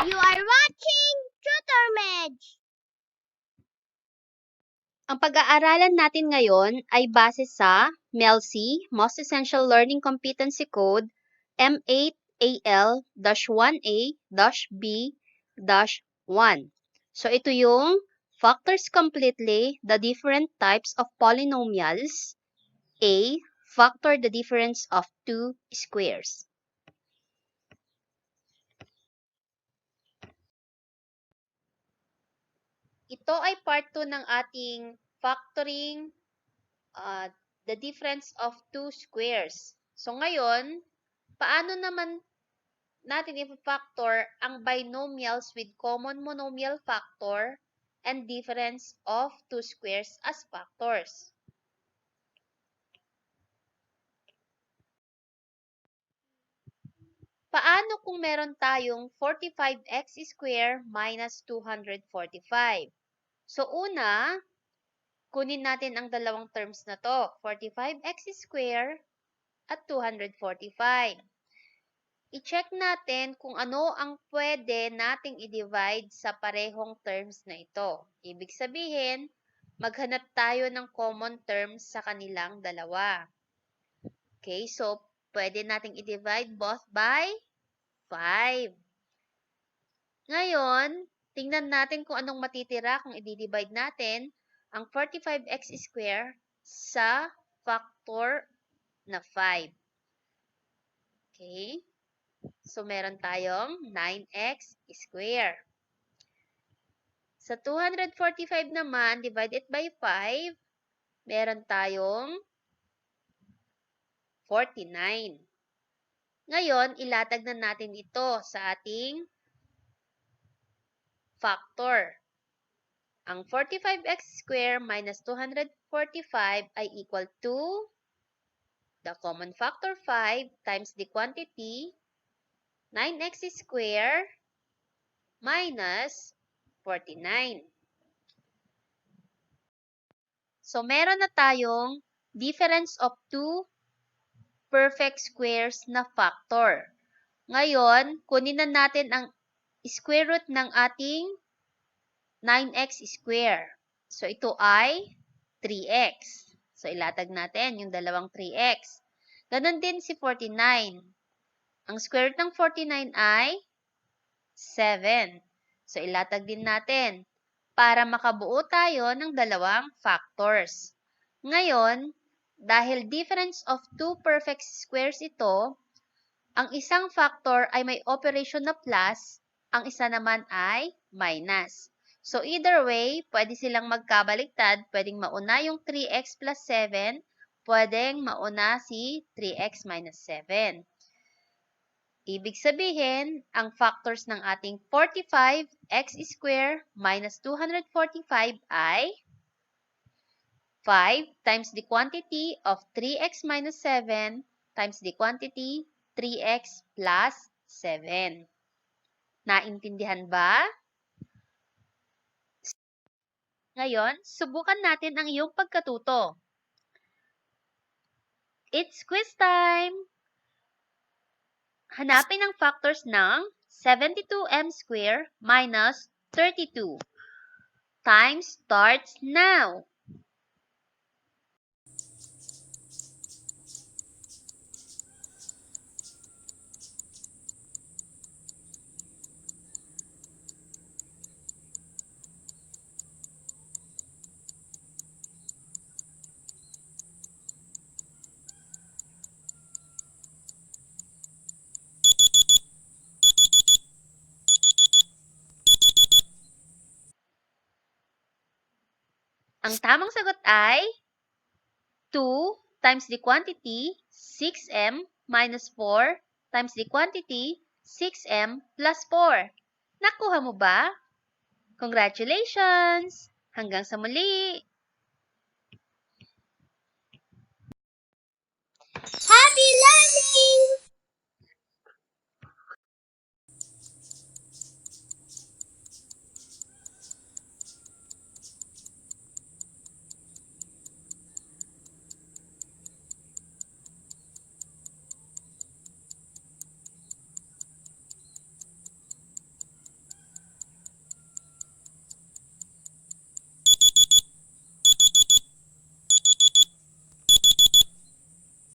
You are watching Tutor Medj. Ang pag-aaralan natin ngayon ay base sa MELC, Most Essential Learning Competency Code, M8AL-1A-B-1. So ito yung factors completely the different types of polynomials. A. Factor the difference of two squares. Ito ay part 2 ng ating factoring the difference of two squares. So ngayon, paano naman natin i-factor ang binomials with common monomial factor and difference of two squares as factors? Paano kung meron tayong 45x square minus 245? So una, kunin natin ang dalawang terms na to, 45x square at 245. I-check natin kung ano ang pwede nating i-divide sa parehong terms na ito. Ibig sabihin, maghanap tayo ng common terms sa kanilang dalawa. Okay, so pwede nating i-divide both by 5. Ngayon, tingnan natin kung anong matitira kung i-divide natin ang 45x square sa factor na 5. Okay? So, meron tayong 9x square. Sa 245 naman, divide it by 5, meron tayong 49. Ngayon, ilatag na natin ito sa ating factor. Ang 45x square minus 245 ay equal to the common factor 5 times the quantity 9x square minus 49. So, meron na tayong difference of two perfect squares na factor. Ngayon, kunin na natin ang square root ng ating 9x square. So, ito ay 3x. So, ilatag natin yung dalawang 3x. Ganon din si 49. Ang square root ng 49 ay 7. So, ilatag din natin para makabuo tayo ng dalawang factors. Ngayon, dahil difference of two perfect squares ito, ang isang factor ay may operation na plus, ang isa naman ay minus. So, either way, pwede silang magkabaliktad. Pwedeng mauna yung 3x plus 7, pwedeng mauna si 3x minus 7. Ibig sabihin, ang factors ng ating 45x square minus 245 ay 5 times the quantity of 3x minus 7 times the quantity 3x plus 7. Naintindihan ba? Ngayon, subukan natin ang iyong pagkatuto. It's quiz time! Hanapin ang factors ng 72m square minus 32. Time starts now! Ang tamang sagot ay 2 times the quantity 6m minus 4 times the quantity 6m plus 4. Nakuha mo ba? Congratulations! Hanggang sa muli! Happy learning!